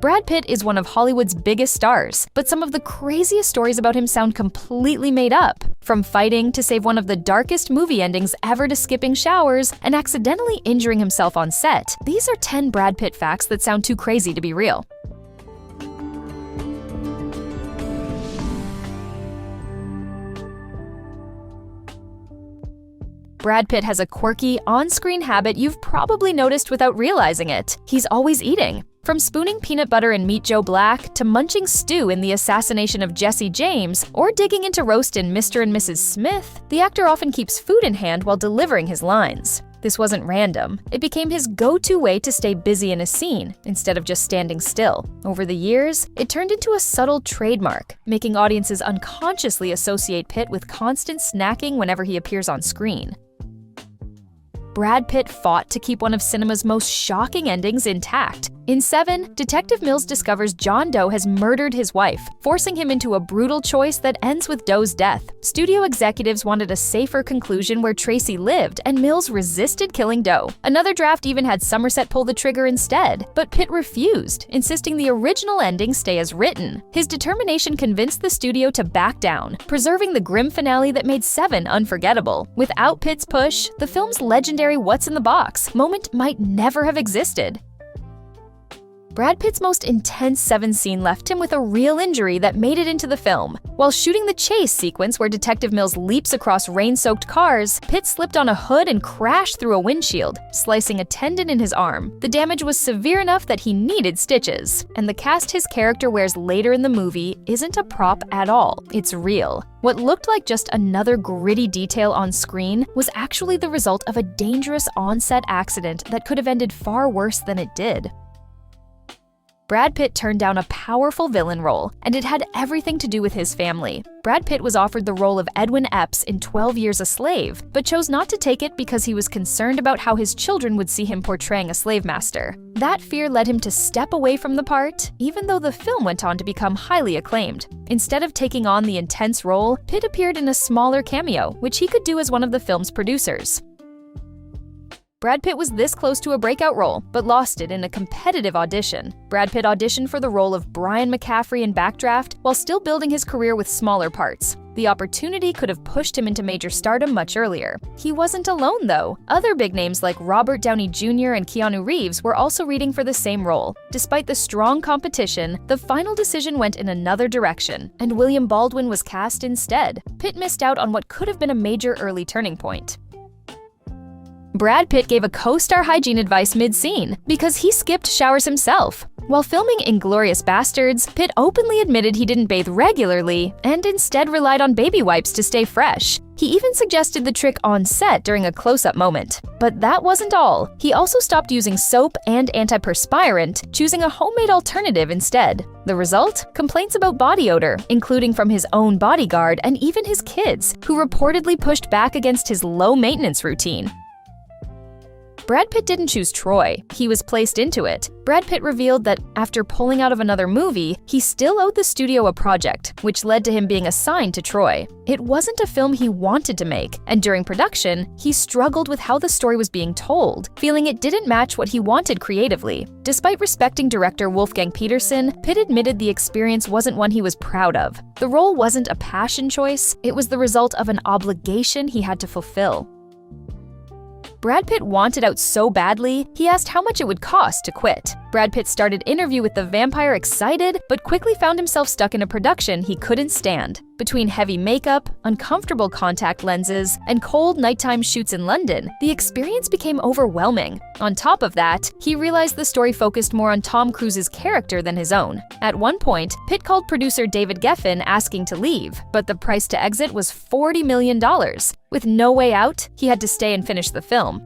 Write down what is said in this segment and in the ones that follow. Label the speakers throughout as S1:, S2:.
S1: Brad Pitt is one of Hollywood's biggest stars, but some of the craziest stories about him sound completely made up. From fighting to save one of the darkest movie endings ever to skipping showers and accidentally injuring himself on set, these are 10 Brad Pitt facts that sound too crazy to be real. Brad Pitt has a quirky, on-screen habit you've probably noticed without realizing it. He's always eating. From spooning peanut butter in Meet Joe Black to munching stew in The Assassination of Jesse James or digging into roast in Mr. and Mrs. Smith, the actor often keeps food in hand while delivering his lines. This wasn't random. It became his go-to way to stay busy in a scene, instead of just standing still. Over the years, it turned into a subtle trademark, making audiences unconsciously associate Pitt with constant snacking whenever he appears on screen. Brad Pitt fought to keep one of cinema's most shocking endings intact. In Seven, Detective Mills discovers John Doe has murdered his wife, forcing him into a brutal choice that ends with Doe's death. Studio executives wanted a safer conclusion where Tracy lived, and Mills resisted killing Doe. Another draft even had Somerset pull the trigger instead, but Pitt refused, insisting the original ending stay as written. His determination convinced the studio to back down, preserving the grim finale that made Seven unforgettable. Without Pitt's push, the film's legendary "What's in the box" moment might never have existed. Brad Pitt's most intense Seven scene left him with a real injury that made it into the film. While shooting the chase sequence where Detective Mills leaps across rain-soaked cars, Pitt slipped on a hood and crashed through a windshield, slicing a tendon in his arm. The damage was severe enough that he needed stitches, and the cast his character wears later in the movie isn't a prop at all, it's real. What looked like just another gritty detail on screen was actually the result of a dangerous on-set accident that could have ended far worse than it did. Brad Pitt turned down a powerful villain role, and it had everything to do with his family. Brad Pitt was offered the role of Edwin Epps in 12 Years a Slave, but chose not to take it because he was concerned about how his children would see him portraying a slave master. That fear led him to step away from the part, even though the film went on to become highly acclaimed. Instead of taking on the intense role, Pitt appeared in a smaller cameo, which he could do as one of the film's producers. Brad Pitt was this close to a breakout role, but lost it in a competitive audition. Brad Pitt auditioned for the role of Brian McCaffrey in Backdraft while still building his career with smaller parts. The opportunity could have pushed him into major stardom much earlier. He wasn't alone, though. Other big names like Robert Downey Jr. and Keanu Reeves were also reading for the same role. Despite the strong competition, the final decision went in another direction, and William Baldwin was cast instead. Pitt missed out on what could have been a major early turning point. Brad Pitt gave a co-star hygiene advice mid-scene because he skipped showers himself. While filming *Inglourious Basterds*, Pitt openly admitted he didn't bathe regularly and instead relied on baby wipes to stay fresh. He even suggested the trick on set during a close-up moment. But that wasn't all. He also stopped using soap and antiperspirant, choosing a homemade alternative instead. The result? Complaints about body odor, including from his own bodyguard and even his kids, who reportedly pushed back against his low-maintenance routine. Brad Pitt didn't choose Troy, he was placed into it. Brad Pitt revealed that after pulling out of another movie, he still owed the studio a project, which led to him being assigned to Troy. It wasn't a film he wanted to make, and during production, he struggled with how the story was being told, feeling it didn't match what he wanted creatively. Despite respecting director Wolfgang Peterson, Pitt admitted the experience wasn't one he was proud of. The role wasn't a passion choice, it was the result of an obligation he had to fulfill. Brad Pitt wanted out so badly, he asked how much it would cost to quit. Brad Pitt started Interview with the Vampire excited, but quickly found himself stuck in a production he couldn't stand. Between heavy makeup, uncomfortable contact lenses, and cold nighttime shoots in London, the experience became overwhelming. On top of that, he realized the story focused more on Tom Cruise's character than his own. At one point, Pitt called producer David Geffen asking to leave, but the price to exit was $40 million. With no way out, he had to stay and finish the film.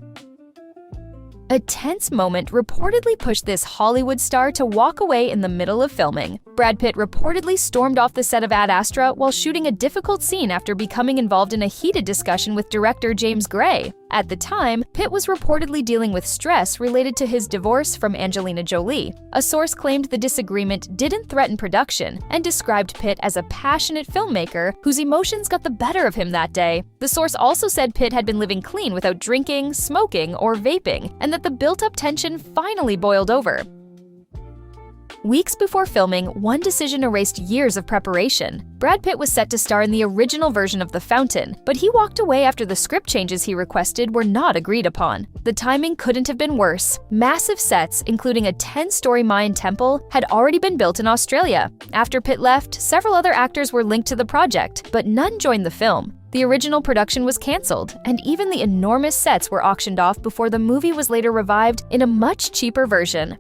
S1: A tense moment reportedly pushed this Hollywood star to walk away in the middle of filming. Brad Pitt reportedly stormed off the set of Ad Astra while shooting a difficult scene after becoming involved in a heated discussion with director James Gray. At the time, Pitt was reportedly dealing with stress related to his divorce from Angelina Jolie. A source claimed the disagreement didn't threaten production and described Pitt as a passionate filmmaker whose emotions got the better of him that day. The source also said Pitt had been living clean without drinking, smoking, or vaping, and that the built-up tension finally boiled over. Weeks before filming, one decision erased years of preparation. Brad Pitt was set to star in the original version of The Fountain, but he walked away after the script changes he requested were not agreed upon. The timing couldn't have been worse. Massive sets, including a 10-story Mayan temple, had already been built in Australia. After Pitt left, several other actors were linked to the project, but none joined the film. The original production was cancelled, and even the enormous sets were auctioned off before the movie was later revived in a much cheaper version.